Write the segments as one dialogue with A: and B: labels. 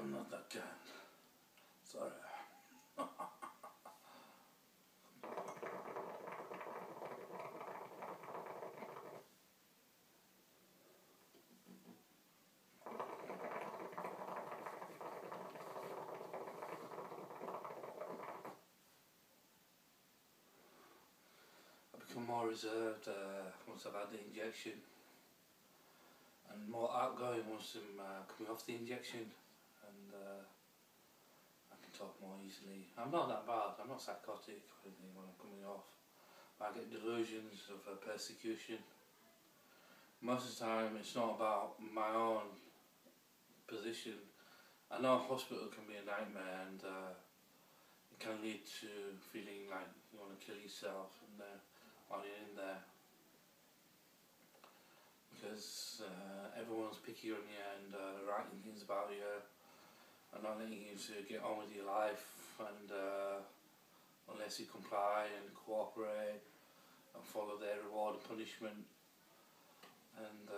A: I'm not that kind. Sorry. I've become more reserved once I've had the injection, and more outgoing once I'm coming off the injection, and I can talk more easily. I'm not that bad, I'm not psychotic or anything when I'm coming off. I get delusions of persecution. Most of the time it's not about my own position. I know hospital can be a nightmare, and it can lead to feeling like you want to kill yourself and while you're in there, because everyone's picky on you and writing things about you and not letting you to get on with your life, and unless you comply and cooperate and follow their reward and punishment, and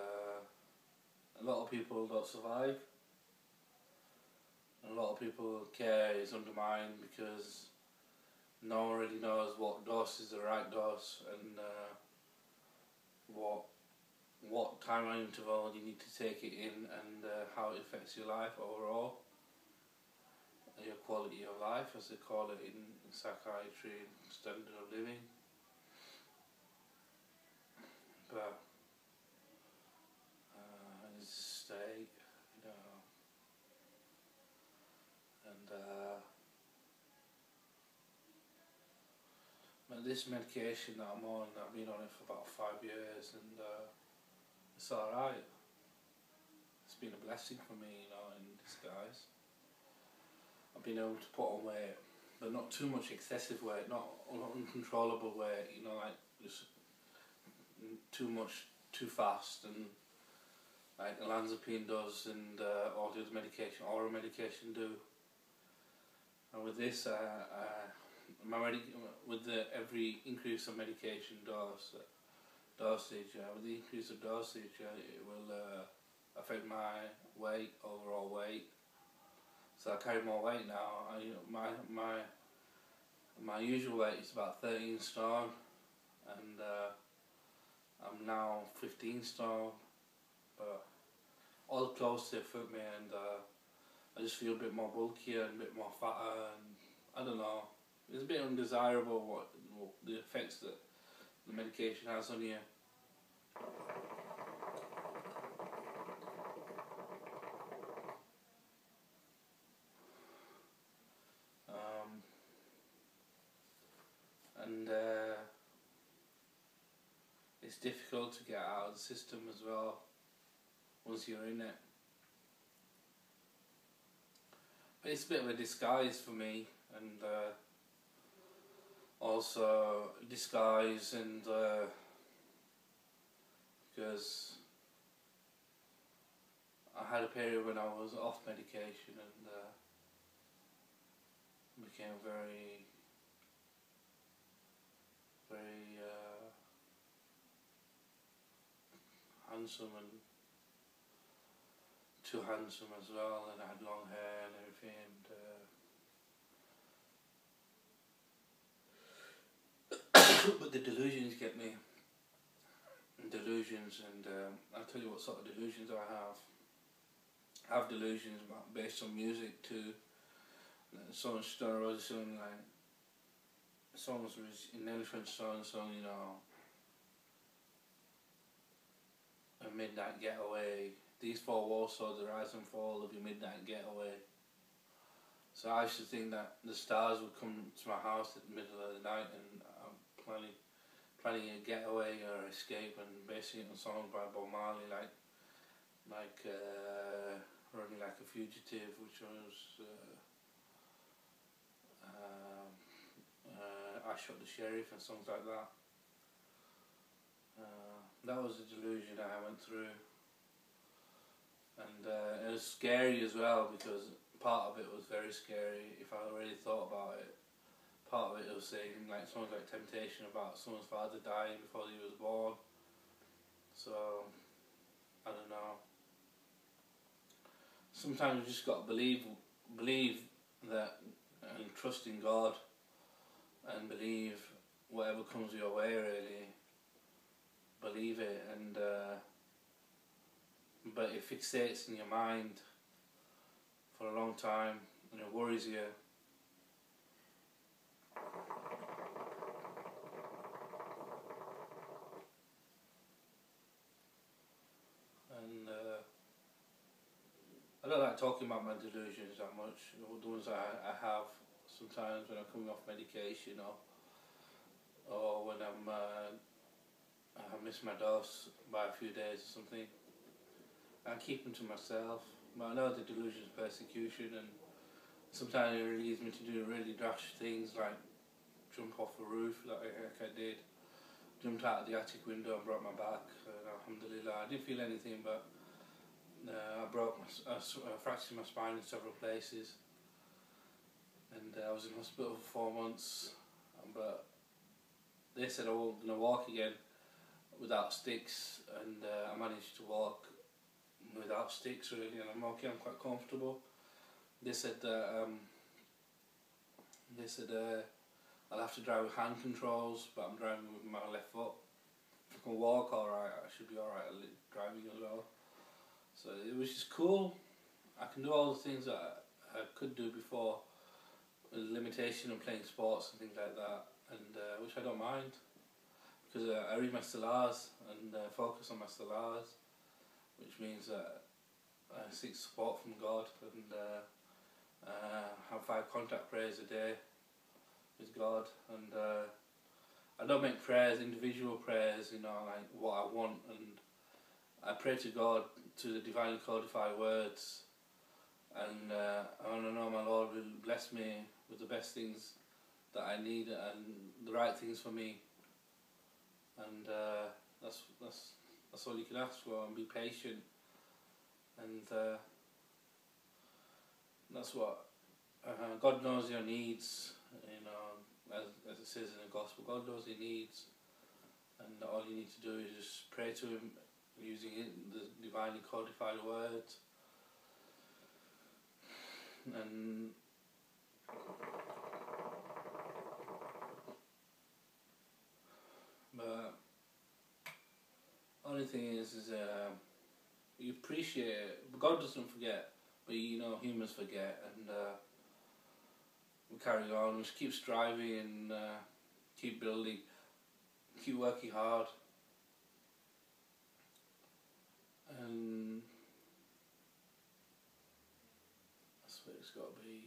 A: a lot of people don't survive, and a lot of people's care is undermined because no one really knows what dose is the right dose, and what time interval you need to take it in, and how it affects your life overall, your quality of life as they call it in psychiatry, standard of living. But it's a state, you know, and but this medication that I'm on, I've been on it for about 5 years, and it's alright. It's been a blessing for me, you know, in disguise. I've been able to put on weight, but not too much excessive weight, not uncontrollable weight, you know, like just too much too fast, and like olanzapine does, and all the other medication, oral medication do. And with this, with every increase of medication dosage, with the increase of dosage, it will affect my weight, overall weight. So I carry more weight now. My usual weight is about 13 stone, and I'm now 15 stone. But all the clothes they fit me, and I just feel a bit more bulkier and a bit more fatter, and I don't know. It's a bit undesirable what the effects that the medication has on you. And it's difficult to get out of the system as well once you're in it. But it's a bit of a disguise for me, and also disguise, and because I had a period when I was off medication, and became very handsome, and too handsome as well, and I had long hair and everything, and but the delusions get me. Delusions, and I'll tell you what sort of delusions I have. I have delusions based on music too. Songs Stone Roses song, like songs in Elephant Stone song, you know, A Midnight Getaway. These four walls saw the rise and fall of your midnight getaway. So I used to think that the stars would come to my house at the middle of the night, and I'm planning a getaway or escape, and basing it on songs by Bob Marley, like Running Like a Fugitive, which was I Shot the Sheriff, and songs like that. That was a delusion I went through, and it was scary as well, because part of it was very scary if I really thought about it. Part of it was saying like songs like Temptation about someone's father dying before he was born. So I don't know. sometimes you just got to believe that, and trust in God, and believe whatever comes your way, really. Believe it, and but it fixates in your mind for a long time, and it worries you. And I don't like talking about my delusions that much. The ones I have sometimes when I'm coming off medication, or when I miss my dose by a few days or something. I keep them to myself. But I know the delusion is persecution, and sometimes it leads me to do really rash things like jump off a roof like I did. Jumped out of the attic window and broke my back. Alhamdulillah, I didn't feel anything, but I fractured my spine in several places, and I was in hospital for 4 months. But they said I wasn't going to walk again without sticks, and I managed to walk without sticks really, and I'm okay. I'm quite comfortable. They said I'll have to drive with hand controls, but I'm driving with my left foot. If I can walk alright, I should be alright driving as well. So it was just cool. I can do all the things that I could do before, with the limitation of playing sports and things like that, and which I don't mind, because I read my salahs and focus on my salahs, which means that I seek support from God, and have 5 contact prayers a day with God, and I don't make prayers, individual prayers, like what I want, and I pray to God, to the divinely codified words, and I want to know my Lord will bless me with the best things that I need and the right things for me, and that's all you can ask for, and be patient, and that's what God knows your needs, as it says in the Gospel. God knows your needs, and all you need to do is just pray to Him using the divinely codified words, and but only thing is you appreciate it. But God doesn't forget, but humans forget, and we carry on. We just keep striving, and keep building, keep working hard, and that's what it's got to be,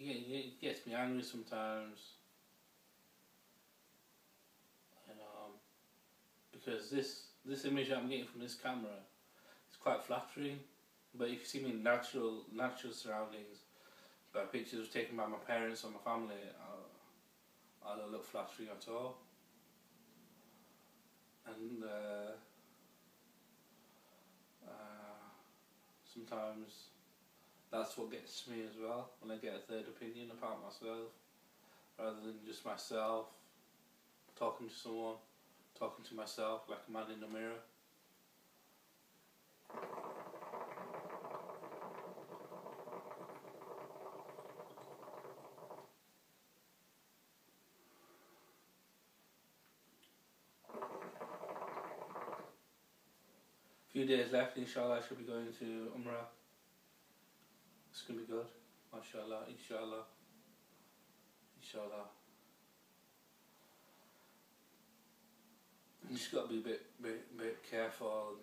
A: It gets me angry sometimes, because this image that I'm getting from this camera is quite flattering, but if you see me in natural surroundings, by pictures taken by my parents or my family, I don't look flattering at all, and sometimes that's what gets me as well, when I get a third opinion about myself, rather than just myself talking to myself like a man in the mirror. Few days left, inshallah. I should be going to Umrah. It's gonna be good, mashallah, inshallah, inshallah. You just got to be a bit careful,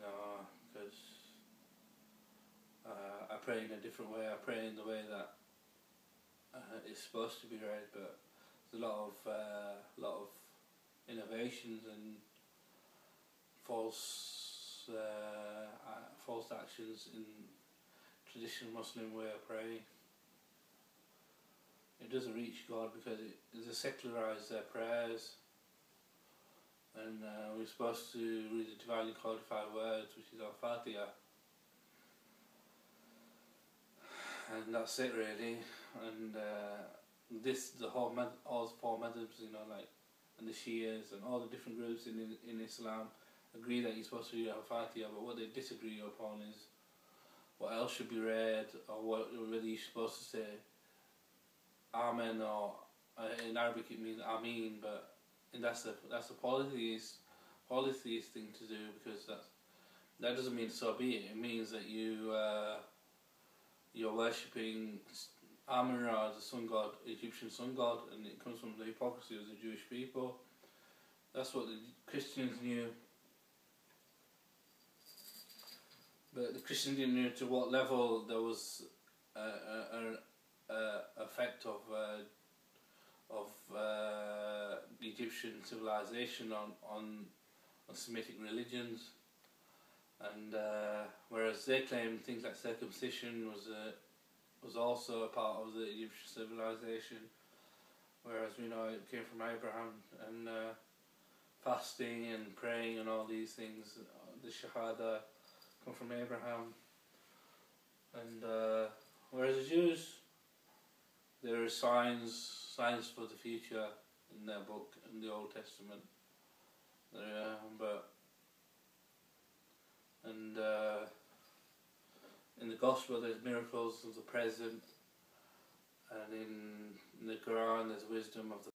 A: because I pray in a different way. I pray in the way that it's supposed to be read, but there's a lot of innovations and false actions in traditional Muslim way of praying. It doesn't reach God because it secularised their prayers, and we're supposed to read the divinely codified words, which is Al-Fatiha, and that's it really. And all 4 madhabs, like and the Shias and all the different groups in Islam agree that you're supposed to read Al-Fatiha, but what they disagree upon is what else should be read, or whether you're supposed to say Amen, or in Arabic it means Ameen, but and that's the polytheist thing to do, because that doesn't mean so be it. It means that you're worshipping Amun-Ra, the sun god, Egyptian sun god, and it comes from the hypocrisy of the Jewish people. That's what the Christians knew. But the Christians didn't know to what level there was an effect of the Egyptian civilization on Semitic religions, and whereas they claim things like circumcision was also a part of the Egyptian civilization, whereas we know it came from Abraham, and fasting and praying and all these things, the Shahada, come from Abraham. And whereas the Jews, there are signs for the future in their book, in the Old Testament. In the Gospel there's miracles of the present, and in the Quran there's wisdom of the